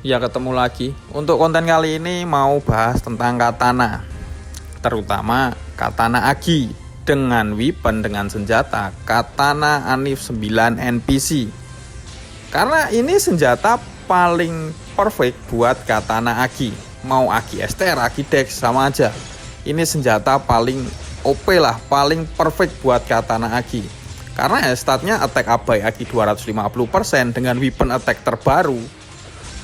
Ya, ketemu lagi. Untuk konten kali ini mau bahas tentang katana, terutama katana Agi dengan weapon dengan senjata katana Anif 9 NPC. Karena ini senjata paling perfect buat katana Agi. Mau Agi STR, Agi Dex sama aja. Ini senjata paling OP lah, paling perfect buat katana Agi. Karena statnya attack abai Agi 250% dengan weapon attack terbaru.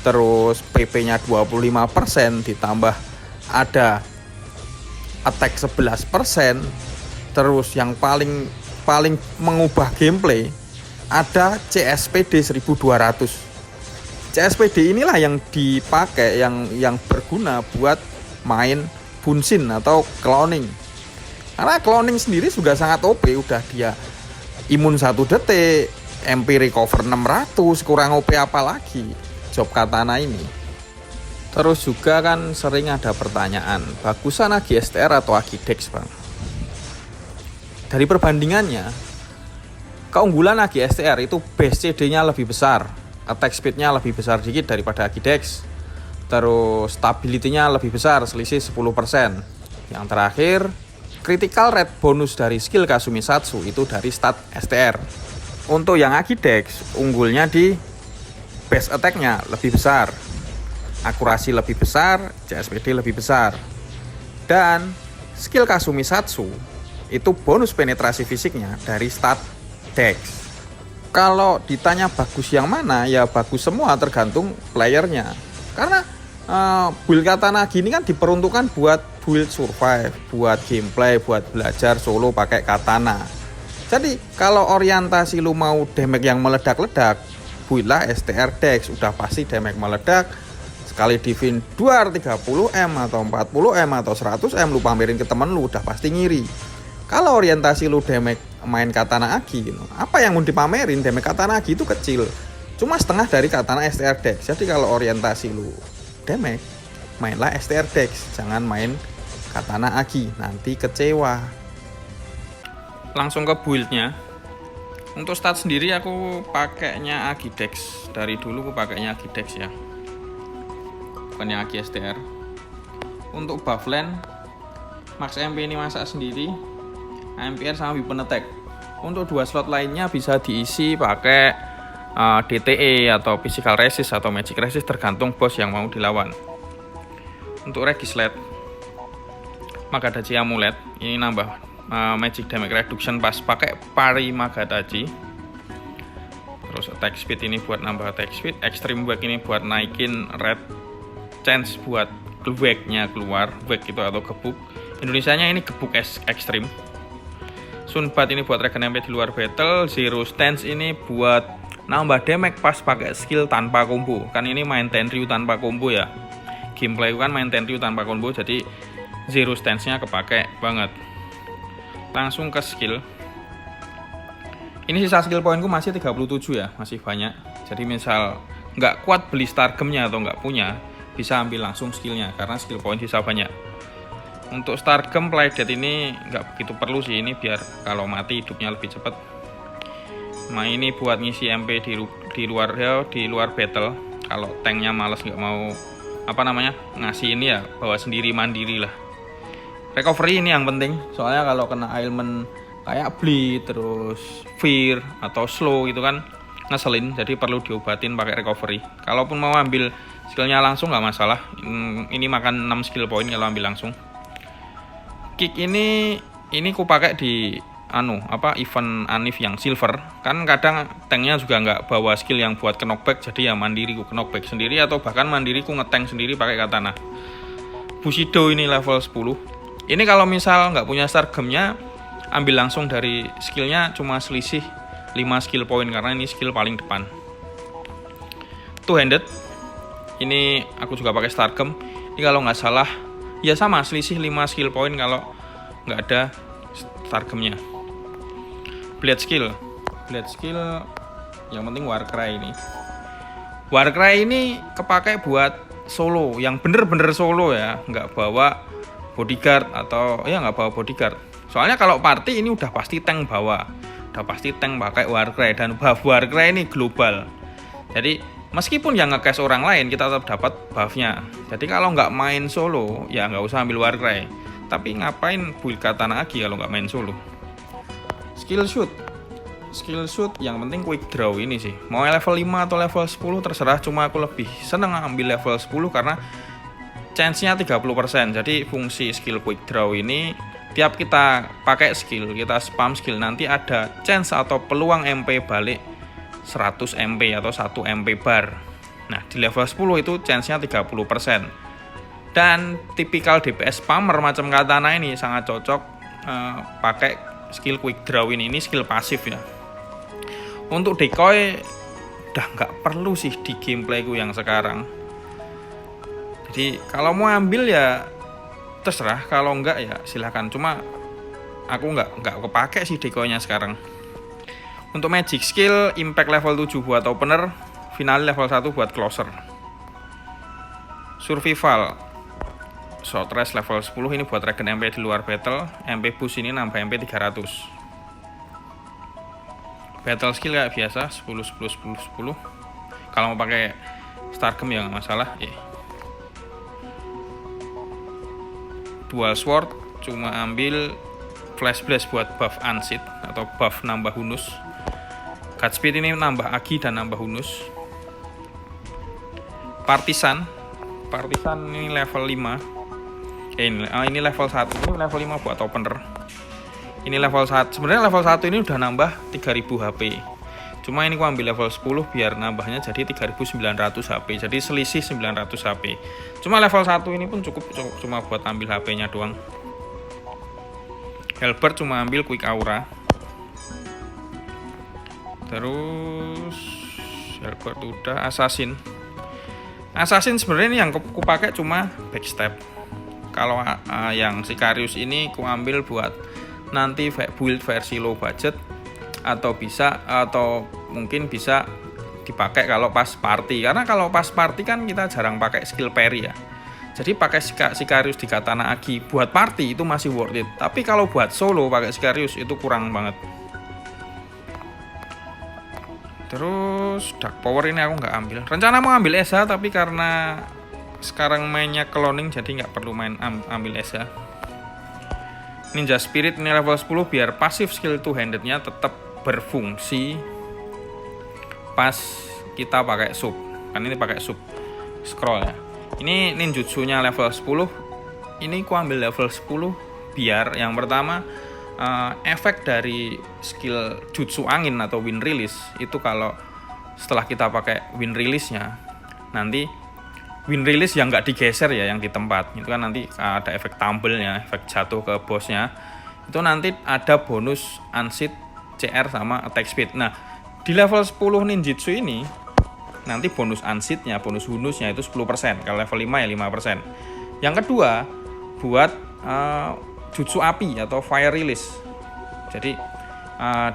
Terus PP-nya 25%, ditambah ada attack 11%. Terus yang paling mengubah gameplay ada CSPD 1200. CSPD inilah yang dipakai, yang berguna buat main bunsin atau cloning. Karena cloning sendiri juga sangat OP, udah dia imun 1 detik, MP recover 600, kurang OP apa lagi job katana ini. Terus juga kan sering ada pertanyaan, bagusan Agi STR atau Agi Dex, Bang? Dari perbandingannya, keunggulan Agi STR itu base CD-nya lebih besar, attack speed-nya lebih besar dikit daripada Agi Dex. Terus stability-nya lebih besar, selisih 10%. Yang terakhir, critical rate bonus dari skill Kasumi Satsu itu dari stat STR. Untuk yang Agi Dex, unggulnya di base attack-nya lebih besar, akurasi lebih besar, CSPD lebih besar. Dan skill Kasumi Satsu itu bonus penetrasi fisiknya dari stat Dex. Kalau ditanya bagus yang mana, ya bagus semua, tergantung playernya. Karena build katana gini kan diperuntukkan buat build survive, buat gameplay, buat belajar solo pakai katana. Jadi kalau orientasi lu mau damage yang meledak-ledak, build lah STR Dex, udah pasti damage meledak. Sekali divin 230M atau 40M atau 100M lu pamerin ke temen lu, udah pasti ngiri. Kalau orientasi lu damage main katana Agi, apa yang mau dipamerin, damage katana Agi itu kecil, cuma setengah dari katana STR Dex. Jadi kalau orientasi lu damage, mainlah STR Dex, jangan main katana Agi, nanti kecewa. Langsung ke buildnya. Untuk stat sendiri aku pakainya Agi Dex. Dari dulu aku pakainya Agi Dex ya, bukannya Agi STR. Untuk buffland, max MP ini masak sendiri, AMPR sama weapon attack. Untuk 2 slot lainnya bisa diisi pakai DTE atau physical resist atau magic resist, tergantung bos yang mau dilawan. Untuk Regislet, Magadachi Amulet ini nambah magic damage reduction pas pakai pari Magadachi. Terus attack speed ini buat nambah attack speed, extreme whack ini buat naikin red chance buat whack-nya keluar, whack itu atau gebuk. Indonesianya ini gebuk ekstrim. Sunbat ini buat regen MP di luar battle. Zero stance ini buat nambah damage pas pakai skill tanpa combo. Kan ini main Tenryu tanpa combo ya, gameplay kan main Tenryu tanpa combo, jadi zero stance-nya kepake banget. Langsung ke skill. Ini sisa skill poinku masih 37 ya, masih banyak. Jadi misal nggak kuat beli stargemnya atau nggak punya, bisa ambil langsung skillnya karena skill point sisa banyak. Untuk stargem playdead ini nggak begitu perlu sih, ini biar kalau mati hidupnya lebih cepat. Nah ini buat ngisi MP di luar battle. Kalau tanknya males nggak mau ngasih ini ya, bawa sendiri mandiri lah. Recovery ini yang penting, soalnya kalau kena ailment kayak bleed, terus fear atau slow itu kan ngeselin, jadi perlu diobatin pakai recovery. Kalaupun mau ambil skillnya langsung nggak masalah, ini makan 6 skill point kalau ambil langsung. Kick ini ku pakai di event Anif yang silver. Kan kadang tanknya juga nggak bawa skill yang buat knockback, jadi ya mandiri ku knockback sendiri atau bahkan mandiri ku ngetank sendiri pakai katana. Bushido ini level 10. Ini kalau misal nggak punya stargemnya, ambil langsung dari skillnya, cuma selisih 5 skill point karena ini skill paling depan. Two handed ini aku juga pakai stargem. Ini kalau nggak salah ya sama, selisih 5 skill point kalau nggak ada stargemnya. Blade skill yang penting Warcry ini. Warcry ini kepake buat solo, yang bener-bener solo ya, nggak bawa bodyguard atau ya nggak bawa bodyguard. Soalnya kalau party ini udah pasti tank bawa, udah pasti tank pakai Warcry, dan buff Warcry ini global. Jadi meskipun yang nge-cash orang lain, kita tetap dapat buffnya. Jadi kalau nggak main solo, ya nggak usah ambil Warcry. Tapi ngapain build Katana Agi kalau nggak main solo? Skill shoot yang penting quick draw ini sih. Mau level 5 atau level 10 terserah, cuma aku lebih seneng ambil level 10 karena chance-nya 30%. Jadi fungsi skill quick draw ini tiap kita pakai skill, kita spam skill, nanti ada chance atau peluang MP balik 100 MP atau 1 MP bar. Nah, di level 10 itu chance-nya 30%. Dan tipikal DPS spammer macam Katana ini sangat cocok pakai skill quick draw ini skill pasif ya. Untuk decoy udah nggak perlu sih di gameplayku yang sekarang. Jadi kalau mau ambil ya terserah, kalau enggak ya silahkan. Cuma aku nggak kepake sih decoynya sekarang. Untuk magic skill, impact level 7 buat opener, final level 1 buat closer. Survival, short rest level 10 ini buat regen MP di luar battle, MP boost ini nambah MP 300. Battle skill kayak biasa, 10, 10, 10, 10. Kalau mau pakai Stargem ya nggak masalah. Dual sword, cuma ambil flash blast buat buff unseat atau buff nambah hunus. Godspeed ini nambah agi dan nambah hunus. Partisan ini level 5. Ini level 1, ini level 5 buat opener. Ini level 1. Sebenarnya level 1 ini udah nambah 3000 HP. Cuma ini aku ambil level 10 biar nambahnya jadi 3900 HP. Jadi selisih 900 HP. Cuma level 1 ini pun cukup cuma buat ambil HP-nya doang. Helbert cuma ambil quick aura. Terus Helbert udah. Assassin sebenarnya ini yang aku pakai cuma backstep. Kalau yang Sicarius ini aku ambil buat nanti build versi low budget, atau mungkin bisa dipakai kalau pas party. Karena kalau pas party kan kita jarang pakai skill parry ya. Jadi pakai Sicarius di Katana Agi buat party itu masih worth it. Tapi kalau buat solo pakai Sicarius itu kurang banget. Terus Dark Power ini aku nggak ambil. Rencana mau ambil Esa, tapi karena sekarang mainnya cloning jadi nggak perlu ambil Esa. Ninja Spirit ini level 10 biar pasif skill two-handednya tetap berfungsi pas kita pakai sub. Kan ini pakai sub scroll ya. Ini ninjutsunya level 10. Ini aku ambil level 10 biar yang pertama efek dari skill jutsu angin atau wind release itu kalau setelah kita pakai wind release-nya, nanti wind release yang nggak digeser ya, yang di tempat itu kan nanti ada efek tumble-nya, efek jatuh ke bosnya, itu nanti ada bonus unseat, CR sama attack speed. Nah di level 10 ninjutsu ini nanti bonus unseat-nya, bonus hunusnya itu 10%. Kalau level 5 ya 5%. Yang kedua buat jutsu api atau fire release. Jadi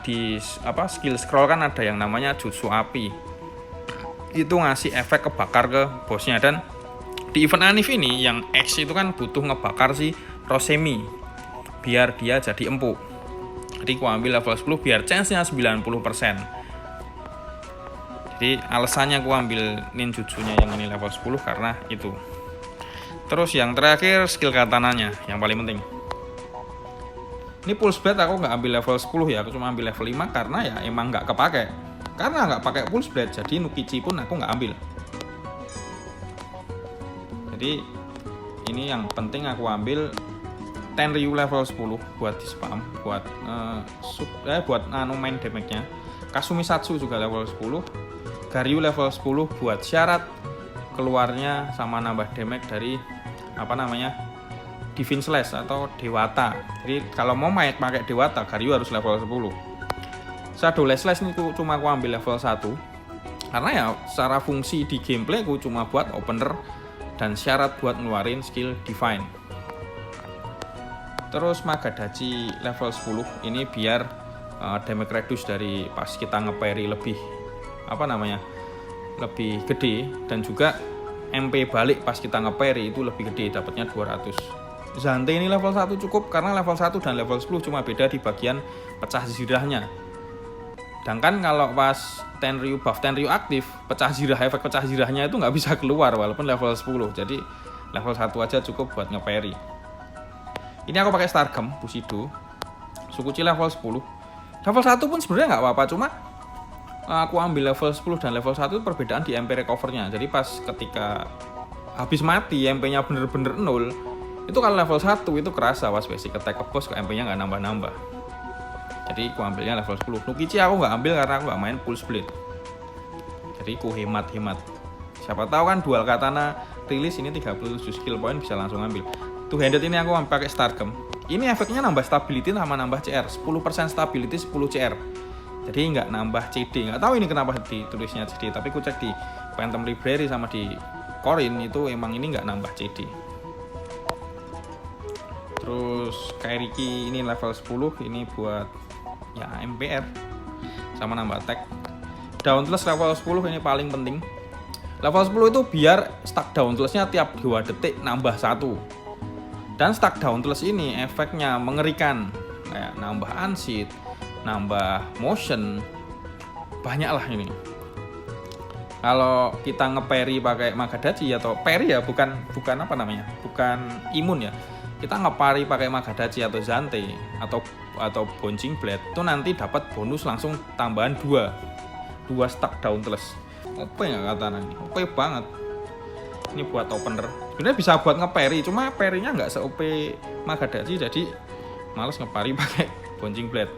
di skill scroll kan ada yang namanya jutsu api. Itu ngasih efek kebakar ke bosnya. Dan di event Anif ini yang X itu kan butuh ngebakar si Rosemi biar dia jadi empuk. Jadi aku ambil level 10 biar chance-nya 90%. Jadi alasannya aku ambil ninjutsunya yang ini level 10 karena itu. Terus yang terakhir skill katananya yang paling penting. Ini pulse blade aku nggak ambil level 10 ya, aku cuma ambil level 5 karena ya emang nggak kepake. Karena nggak pakai pulse blade, jadi Nukichi pun aku nggak ambil. Jadi ini yang penting aku ambil Tenryu level 10 buat di spam, buat buat main damage-nya. Kasumisatsu juga level 10. Garyu level 10 buat syarat keluarnya sama nambah damage dari Divine Slash atau Dewata. Jadi kalau mau pakai Dewata, Garyu harus level 10. Shadowless Slash ini cuma aku ambil level 1 karena ya secara fungsi di gameplay aku cuma buat opener dan syarat buat ngeluarin skill Divine. Terus Magadachi level 10 ini biar damage reduce dari pas kita nge-parry lebih lebih gede, dan juga MP balik pas kita nge-parry itu lebih gede, dapatnya 200. Zante ini level 1 cukup karena level 1 dan level 10 cuma beda di bagian pecah zirahnya. Sedangkan kalau pas Tenryu buff Tenryu aktif, efek pecah zirahnya itu nggak bisa keluar walaupun level 10. Jadi level 1 aja cukup buat nge-parry. Ini aku pakai Stargem Bushido. Sukuchi level 10. Level 1 pun sebenarnya nggak apa-apa, cuma aku ambil level 10 dan level 1 itu perbedaan di MP recovernya. Jadi pas ketika habis mati MP-nya bener-bener 0, itu kalau level 1 itu kerasa pas basic attack ke boss ke MP-nya nggak nambah-nambah. Jadi aku ambilnya level 10. Nukichi aku nggak ambil karena aku nggak main Pulse Blade. Jadi aku hemat-hemat. Siapa tahu kan dual katana rilis ini 37 skill point bisa langsung ambil. Two handed ini aku pakai Stargem. Ini efeknya nambah stability sama nambah CR. 10% stability, 10 CR. Jadi nggak nambah CD. Nggak tahu ini kenapa ditulisnya CD. Tapi aku cek di Phantom Library sama di Corin itu emang ini nggak nambah CD. Terus Kairiki ini level 10. Ini buat ya MPR sama nambah attack. Dauntless level 10 ini paling penting. Level 10 itu biar stack Dauntless-nya tiap 2 detik nambah 1. Dan stack Dauntless ini efeknya mengerikan, kayak nambah unseat, nambah motion, banyak lah ini. Kalau kita nge-parry pakai Magadachi atau parry ya, bukan apa namanya, bukan imun ya. Kita nge-parry pakai Magadachi atau Zante atau Bouncing Blade itu nanti dapat bonus langsung tambahan 2 stack Dauntless. OP nggak katanya ini? OP banget. Ini buat opener. Sebenarnya bisa buat nge-parry, cuma parry-nya nggak se-OP Magadachi, jadi males nge-parry pakai Bouncing Blade.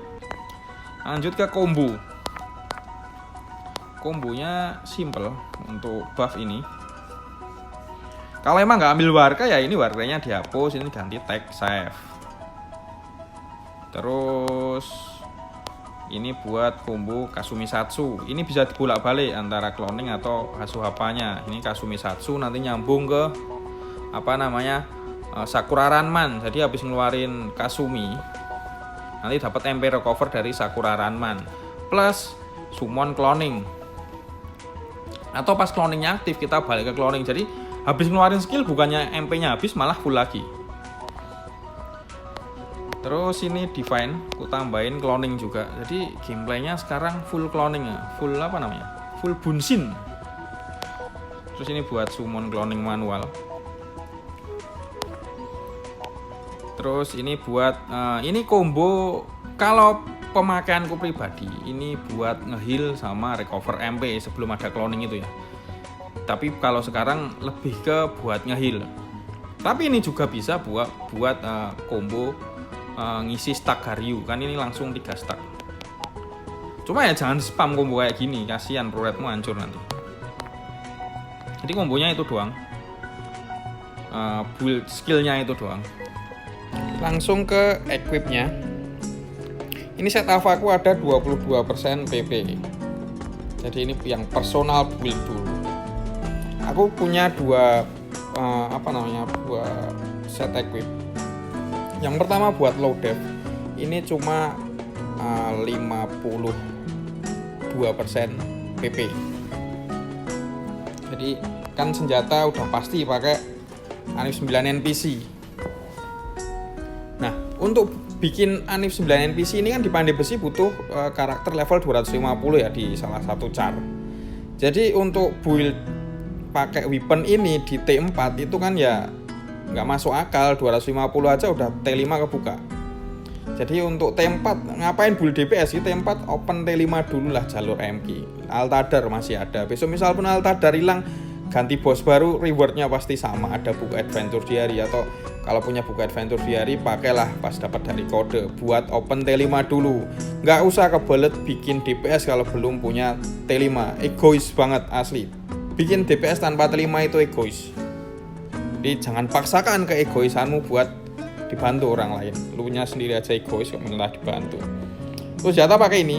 Lanjut ke combo. Kombonya simple untuk buff ini. Kalau emang nggak ambil warga ya ini warganya dihapus, ini ganti tag save. Terus ini buat combo Kasumisatsu. Ini bisa dibolak-balik antara cloning atau Hasuhapanya. Ini Kasumisatsu nanti nyambung ke Sakura Ranman. Jadi habis ngeluarin Kasumi nanti dapat MP recover dari Sakura Ranman plus summon cloning. Atau pas cloningnya aktif kita balik ke cloning. Jadi habis ngeluarin skill bukannya MP-nya habis malah full lagi. Terus ini Divine, aku tambahin cloning juga. Jadi gameplaynya sekarang full cloning ya, full full bunshin. Terus ini buat summon cloning manual. Terus ini buat ini combo kalau pemakaianku pribadi ini buat nge-heal sama recover MP sebelum ada cloning itu ya. Tapi kalau sekarang lebih ke buat nge-heal. Tapi ini juga bisa buat combo ngisi stack Garyu, kan ini langsung 3 stack. Cuma ya jangan spam combo kayak gini, kasihan pro rate-mu hancur nanti. Jadi kombonya itu doang, build skillnya itu doang. Langsung ke equipnya. Ini set avaku ada 22% PP. Jadi ini yang personal build dulu. Aku punya dua set equip. Yang pertama buat low def, ini cuma 52% PP. Jadi kan senjata udah pasti pakai Anif 9 NPC. Nah, untuk bikin Anif 9 NPC ini kan di Pandai Besi butuh karakter level 250 ya di salah satu char. Jadi untuk build pakai weapon ini di T4 itu kan ya nggak masuk akal, 250 aja udah T5 kebuka. Jadi untuk T4 ngapain build DPS sih? T4 open T5 dulu lah jalur MK. Altadar masih ada. Besok misal pun Altadar hilang, ganti bos baru, rewardnya pasti sama. Ada buku Adventure Diary atau kalau punya buku Adventure Diary pakailah pas dapat dari kode buat open T5 dulu. Nggak usah kebelet bikin DPS kalau belum punya T5. Egois banget asli. Bikin DPS tanpa T5 itu egois. Jadi jangan paksakan keegoisanmu buat dibantu orang lain. Lu nya sendiri aja egois kok malah dibantu. Terus jatah pakai ini.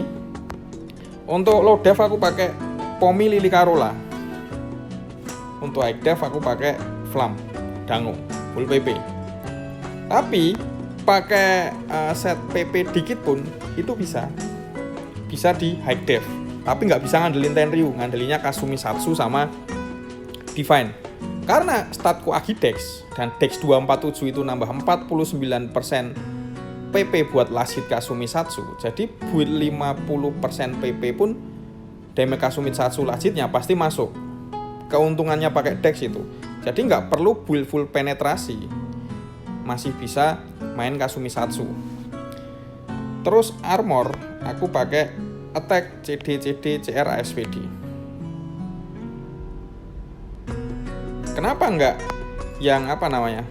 Untuk low def aku pakai Pomi Lili Carola. Untuk high def aku pakai Flam Dango full PP. Tapi pakai set PP dikit pun itu bisa di high def. Tapi nggak bisa ngandelin Tenryu, ngandelinnya Kasumisatsu sama Divine. Karena statku Agidex dan Dex 247 itu nambah 49% PP buat last hit Kasumisatsu. Jadi build 50% PP pun damage Kasumisatsu last hitnya pasti masuk. Keuntungannya pakai Dex itu. Jadi nggak perlu build full penetrasi, masih bisa main Kasumisatsu. Terus armor aku pakai attack CD CD CR ASPD. Kenapa nggak yang apa namanya?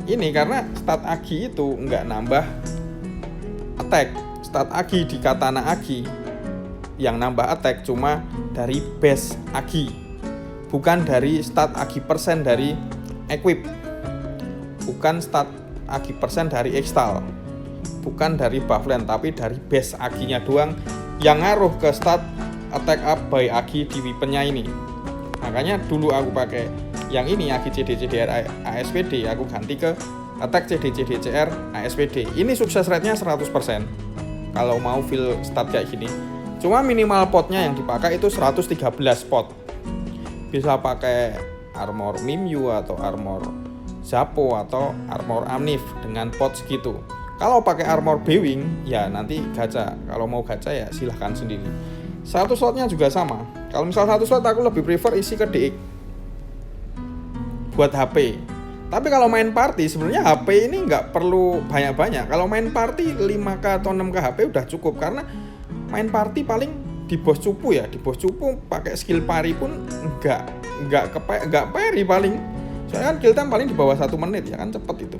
Ini karena stat Agi itu nggak nambah attack. Stat Agi di Katana Agi yang nambah attack cuma dari base Agi, bukan dari stat Agi persen dari equip, bukan stat Agi persen dari extal, bukan dari buffland, tapi dari base Aginya doang yang ngaruh ke stat attack up by Agi di weaponnya ini. Makanya dulu aku pakai yang ini Agi CD CDR ASPD, aku ganti ke attack CD CDCR ASPD. Ini sukses rate-nya 100% kalau mau fill stat kayak gini. Cuma minimal potnya yang dipakai itu 113 pot. Bisa pakai armor Mimyu atau armor Zappo atau armor Amnif dengan pot segitu. Kalau pakai armor Bewing ya nanti gacha. Kalau mau gacha ya silahkan sendiri. Satu slotnya juga sama. Kalau misal satu slot aku lebih prefer isi ke DX buat HP. Tapi kalau main party sebenarnya HP ini nggak perlu banyak-banyak. Kalau main party 5k atau 6k HP udah cukup, karena main party paling di boss cupu ya. Di boss cupu pakai skill pari pun nggak pari paling. Soalnya kan kill time paling di bawah 1 menit ya kan, cepet itu.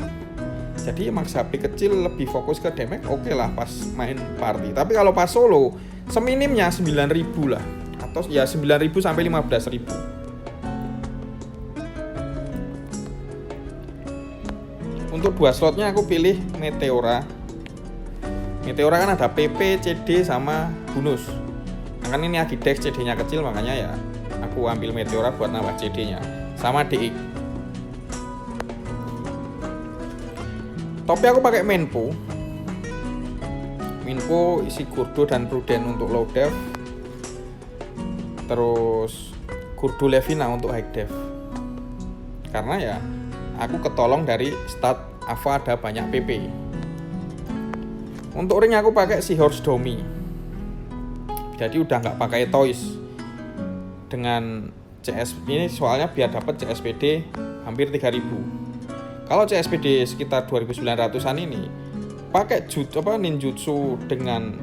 Jadi max HP kecil lebih fokus ke damage, oke lah pas main party. Tapi kalau pas solo seminimnya 9.000 lah, atau ya 9.000 sampai 15.000. Untuk 2 slotnya aku pilih Meteora. Meteora kan ada PP, CD sama bonus. Nah, kan ini Agi Dex CD-nya kecil, makanya ya aku ambil Meteora buat nambah CD-nya. Sama DX. Topi aku pakai Menpo. Menpo isi Gurdo dan Pruden untuk low def. Terus Gurdo Levina untuk high def. Karena ya aku ketolong dari stat Ava ada banyak PP. Untuk ring aku pakai Seahorse Domi. Jadi udah nggak pakai toys. Dengan CS ini soalnya biar dapat CSPD hampir 3.000. Kalau CSPD sekitar 2.900-an ini pakai ninjutsu dengan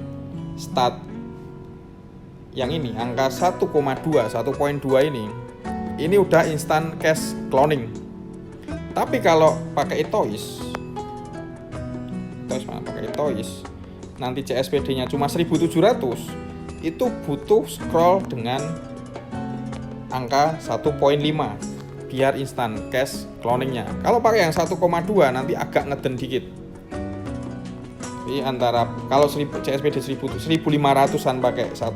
stat yang ini angka 1,2 ini udah instant cash cloning. Tapi kalau pakai toys nanti CSPD-nya cuma 1.700, itu butuh scroll dengan angka 1,5 biar instant cash cloningnya. Kalau pakai yang 1,2 nanti agak ngeden dikit. Jadi antara kalau CSPD 1.500-an pakai 1,4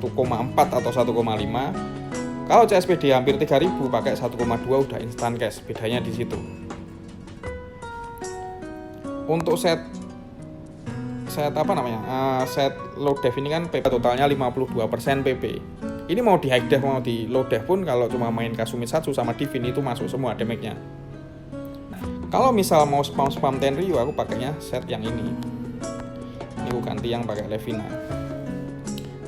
atau 1,5. Kalau CSPD hampir 3.000 pakai 1,2 udah instant cash. Bedanya di situ. Untuk set low def ini kan PP totalnya 52% PP. Ini mau di high def mau di low def pun kalau cuma main Kasumisatsu sama Divin itu masuk semua damage-nya. Kalau misal mau spam Tenryu aku pakainya set yang ini. Ini aku ganti yang pakai Levina.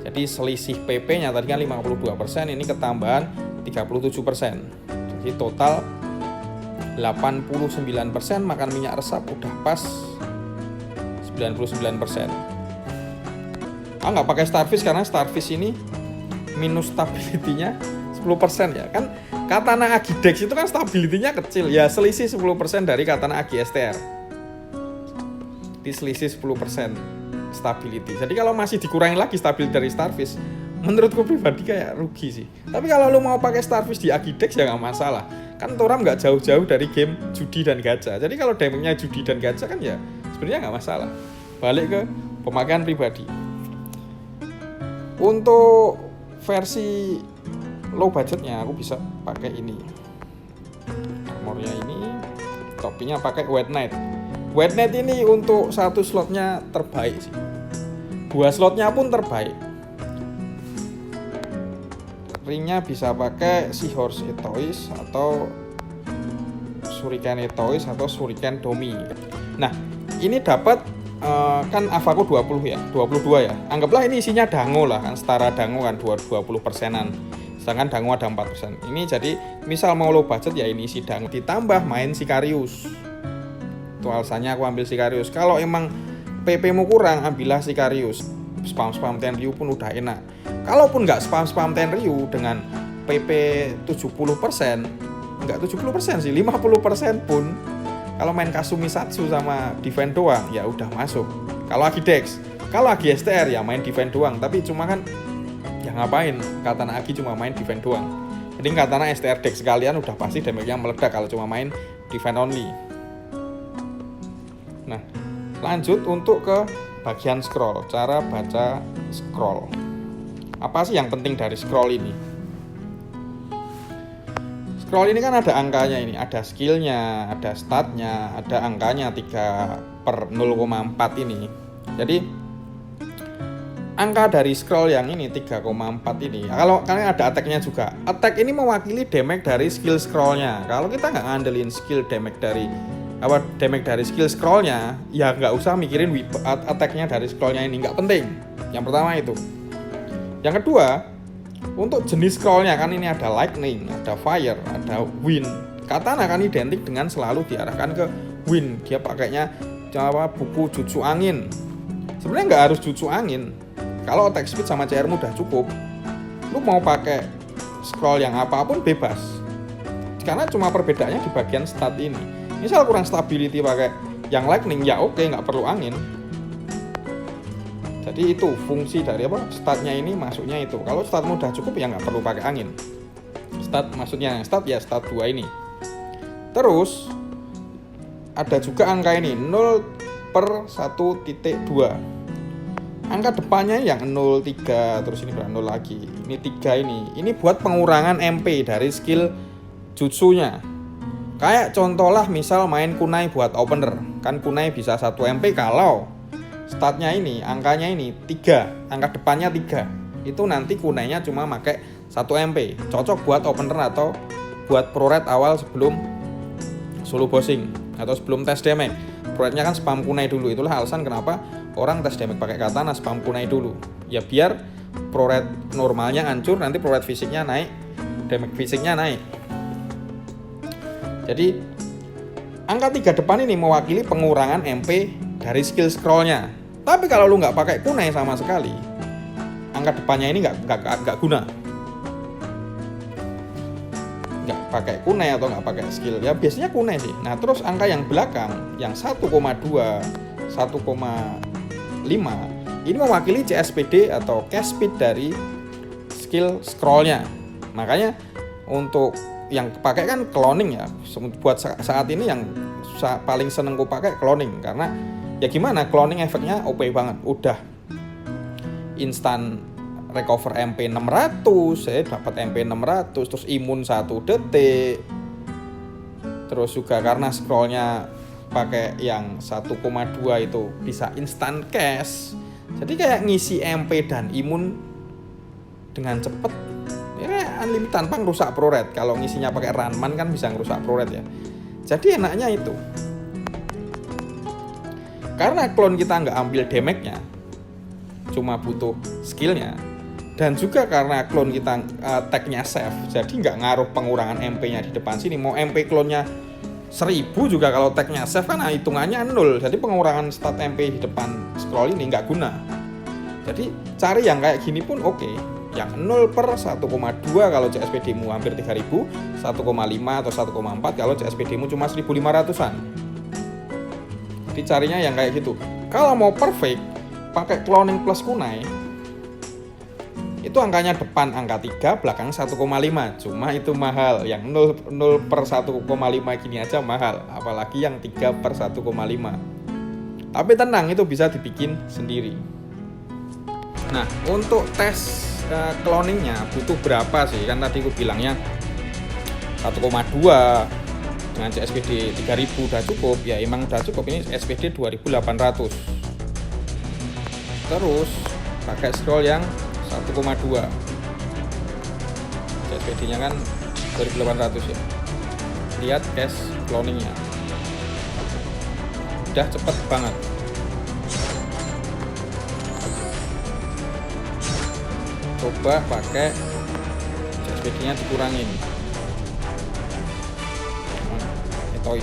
Jadi selisih PP-nya tadi kan 52%, ini ketambahan 37%. Jadi total 89%, makan minyak resap udah pas 99%. Nggak pakai Starfish karena Starfish ini minus stability-nya 10% ya. Kan Katana Agi Dex itu kan stability-nya kecil ya, selisih 10% dari Katana Agi STR. Di selisih 10% stability. Jadi kalau masih dikurangi lagi stability dari Starfish, menurutku pribadi kayak rugi sih. Tapi kalau lu mau pakai Starfish di Agi Dex ya nggak masalah. Kan Toram nggak jauh-jauh dari game judi dan gacha. Jadi kalau damage-nya judi dan gacha kan ya sebenarnya nggak masalah. Balik ke pemakaian pribadi. Untuk versi low budgetnya aku bisa pakai ini. Armornya ini, topinya pakai White Knight. White Knight ini untuk satu slotnya terbaik sih. 2 slotnya pun terbaik. Ringnya bisa pakai Seahorse Etoys atau Shuriken Etoys atau Shuriken Domi. Nah, ini dapat kan Avaku 20 ya, 22 ya. Anggaplah ini isinya dango lah kan, setara dango kan 20%-an. Sedangkan dango ada 4%. Ini jadi misal mau low budget ya ini isi dango ditambah main Sicarius. Itu alasannya aku ambil Sicarius. Kalau emang PP-mu kurang, ambillah Sicarius. Spam-spam Tenryu pun udah enak. Kalaupun nggak spam-spam Tenryu dengan PP 70%, nggak 70% sih, 50% pun, kalau main Kasumi Satsu sama defense doang, ya udah masuk. Kalau Agi Dex, kalau Agi STR ya main defense doang, tapi cuma kan, ya ngapain, Katana Agi cuma main defense doang. Jadi Katana STR Dex sekalian udah pasti damage-nya meledak kalau cuma main defense only. Nah, lanjut untuk ke bagian scroll, cara baca scroll. Apa sih yang penting dari scroll ini? Scroll ini kan ada angkanya ini, ada skillnya, ada statnya, ada angkanya 3/0,4 ini. Jadi angka dari scroll yang ini 3,4 ini, kalau kalian ada attack-nya juga. Attack ini mewakili damage dari skill scrollnya. Kalau kita nggak ngandelin skill damage dari skill scrollnya, ya nggak usah mikirin attack-nya dari scrollnya ini, nggak penting. Yang pertama itu. Yang kedua, untuk jenis scrollnya kan ini ada lightning, ada fire, ada wind. Katana kan identik dengan selalu diarahkan ke wind. Dia pakainya buku jutsu angin. Sebenarnya nggak harus jutsu angin. Kalau attack speed sama CR udah cukup, lu mau pakai scroll yang apapun bebas. Karena cuma perbedaannya di bagian stat ini. Misal kurang stability pakai yang lightning, ya oke, nggak perlu angin. Jadi itu fungsi dari statnya ini masuknya itu. Kalau statmu udah cukup ya nggak perlu pakai angin. Stat maksudnya stat ya stat 2 ini. Terus ada juga angka ini 0/1.2. Angka depannya yang 0,3, terus ini berapa 0 lagi. Ini 3 ini. Ini buat pengurangan MP dari skill jutsunya. Kayak contohlah misal main kunai buat opener. Kan kunai bisa 1 MP kalau statnya ini, angkanya ini 3, angka depannya 3. Itu nanti kunainya cuma pakai 1 MP. Cocok buat opener atau buat pro red awal sebelum solo bossing atau sebelum tes damage. Pro rednya kan spam kunai dulu. Itulah alasan kenapa orang tes damage pakai katana spam kunai dulu. Ya biar pro red normalnya hancur, nanti pro red fisiknya naik, damage fisiknya naik. Jadi angka 3 depan ini mewakili pengurangan MP dari skill scrollnya. Tapi kalau lu nggak pakai kunai sama sekali, angka depannya ini nggak guna. Nggak pakai kunai atau nggak pakai skill, ya biasanya kunai sih. Nah terus angka yang belakang, yang 1,2, 1,5, ini mewakili CSPD atau cast speed dari skill scrollnya. Makanya untuk yang pakai kan cloning ya. Buat saat ini yang paling seneng gue pakai cloning, karena ya gimana, cloning efeknya OP banget. Udah instan recover MP 600, saya dapat MP 600, terus imun 1 detik. Terus juga karena scrollnya pakai yang 1,2 itu bisa instan cash. Jadi kayak ngisi MP dan imun dengan cepet. Ya unlimited tanpa ngerusak pro red. Kalau ngisinya pakai runman kan bisa ngerusak pro red ya. Jadi enaknya itu. Karena clone kita nggak ambil damage-nya, cuma butuh skillnya, dan juga karena clone kita tag-nya safe, jadi nggak ngaruh pengurangan MP-nya di depan sini. Mau MP clone-nya 1000 juga kalau tag-nya safe kan hitungannya 0, jadi pengurangan stat MP di depan scroll ini nggak guna. Jadi cari yang kayak gini pun oke. Yang 0/1,2 kalau CSPD-mu hampir 3000, 1,5 atau 1,4 kalau CSPD-mu cuma 1500-an. Carinya yang kayak gitu. Kalau mau perfect pakai cloning plus kunai, itu angkanya depan angka 3, belakang 1,5. Cuma itu mahal. Yang 0/1,5 gini aja mahal, apalagi yang 3/1,5. Tapi tenang, itu bisa dibikin sendiri. Nah, untuk tes cloningnya butuh berapa sih? Kan tadi aku bilangnya 1,2 dengan CSPD 3000 udah cukup. Ya emang udah cukup. Ini SPD 2800. Terus pakai scroll yang 1,2, CSPD nya kan 2800 ya. Lihat cache cloningnya, udah cepet banget. coba pakai CSPD nya dikurangin Etoys.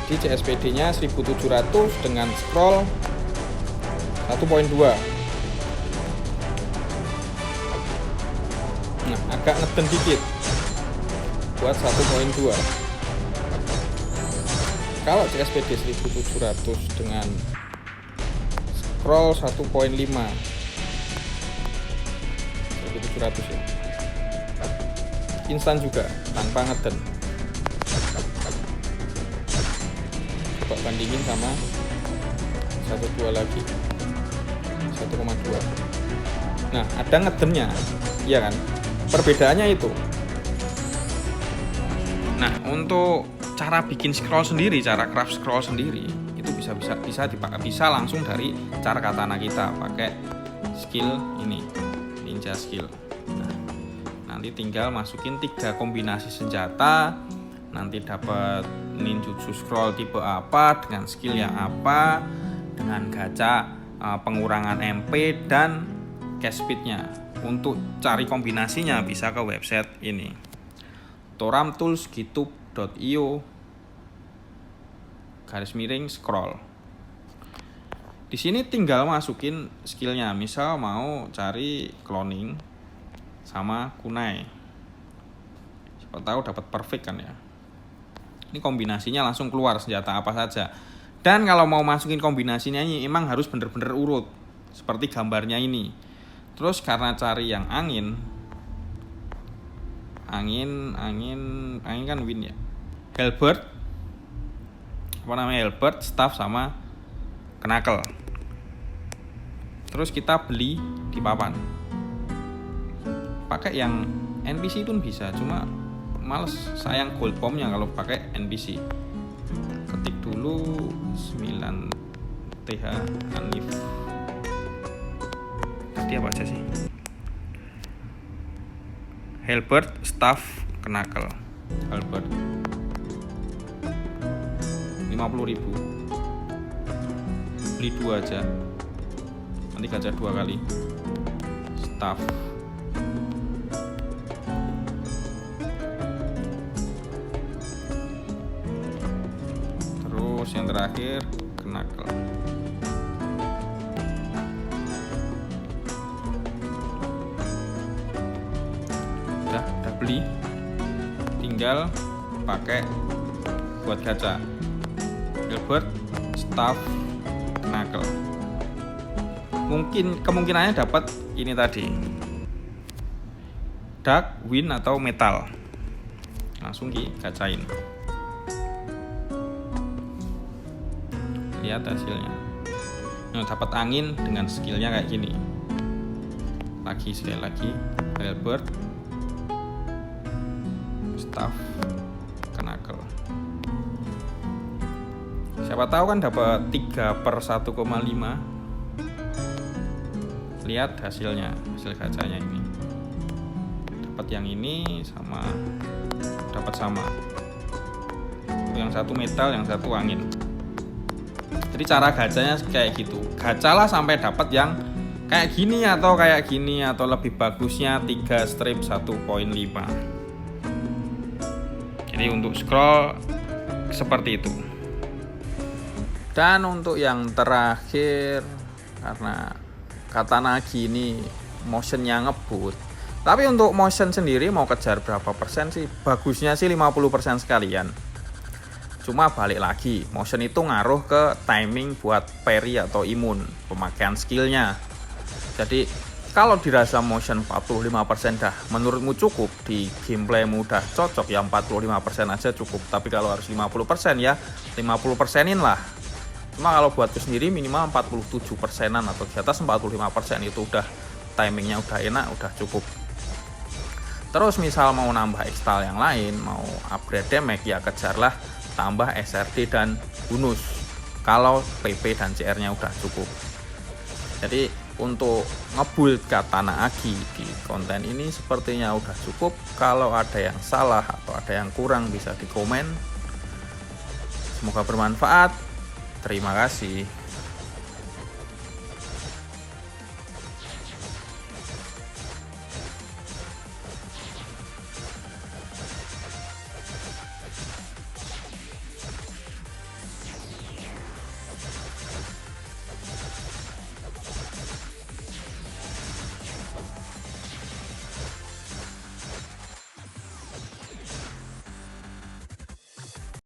Jadi CSPD nya 1700 dengan scroll 1.2. Nah, agak ngeden dikit buat 1.2. Kalau CSPD 1700 dengan scroll 1.5, 1700 ya, instan juga tanpa ngeden. Coba bandingin sama 1.2 lagi, 1.2. Nah, ada ngedennya, iya kan? Perbedaannya itu. Nah, untuk cara bikin scroll sendiri, cara craft scroll sendiri itu bisa langsung dari cara katana kita pakai skill ini, ninja skill. Nah, nanti tinggal masukin 3 kombinasi senjata, nanti dapat ninjutsu scroll tipe apa dengan skill yang apa, dengan gacha pengurangan MP dan cast speednya. Untuk cari kombinasinya bisa ke website ini, toramtools.io/scroll. Di sini tinggal masukin skillnya, misal mau cari cloning sama kunai, siapa tahu dapat perfect kan ya. Ini kombinasinya langsung keluar senjata apa saja. Dan kalau mau masukin kombinasinya ini emang harus bener-bener urut seperti gambarnya ini. Terus karena cari yang angin kan win ya. Halberd, halberd, staff sama knuckle. Terus kita beli di papan. Pakai yang NPC pun bisa, cuma males, sayang gold bomb-nya kalau pakai NPC. Ketik dulu 9TH Anif. Tadi apa aja sih? Halberd, staff, knuckle. Halberd 50.000. Beli 2 aja. Nanti gacha 2 kali. Staff. Terus yang terakhir knuckle. Udah beli, tinggal pakai buat gacha. Halberd, staff, knuckle. Mungkin kemungkinannya dapat ini tadi, dark, wind atau metal. Langsung gacain. Lihat hasilnya. Nah, dapat angin dengan skillnya kayak gini. Sekali lagi, halberd, staff, knuckle. Siapa tahu kan dapat 3/1,5. Lihat hasilnya, hasil gacanya ini. Dapat yang ini sama, dapat sama. Yang satu metal, yang satu angin. Jadi cara gacanya kayak gitu. Gacalah sampai dapat yang kayak gini atau kayak gini, atau lebih bagusnya 3 strip 1.5. Jadi untuk scroll seperti itu. Dan untuk yang terakhir, karena katana gini motionnya ngebut, tapi untuk motion sendiri mau kejar berapa persen sih? Bagusnya sih 50% sekalian. Cuma balik lagi, motion itu ngaruh ke timing buat parry atau imun, pemakaian skillnya. Jadi kalau dirasa motion 45% dah menurutmu cukup, di gameplaymu udah cocok, ya 45% aja cukup. Tapi kalau harus 50% ya 50%in lah. Cuma kalau buatku sendiri minimal 47%an atau di atas 45% itu udah timingnya udah enak, udah cukup. Terus misal mau nambah install yang lain, mau upgrade damage, ya kejarlah tambah SRD dan bonus kalau PP dan CR nya udah cukup. Jadi untuk ngebuild katana Agi di konten ini sepertinya udah cukup. Kalau ada yang salah atau ada yang kurang bisa di komen. Semoga bermanfaat. Terima kasih.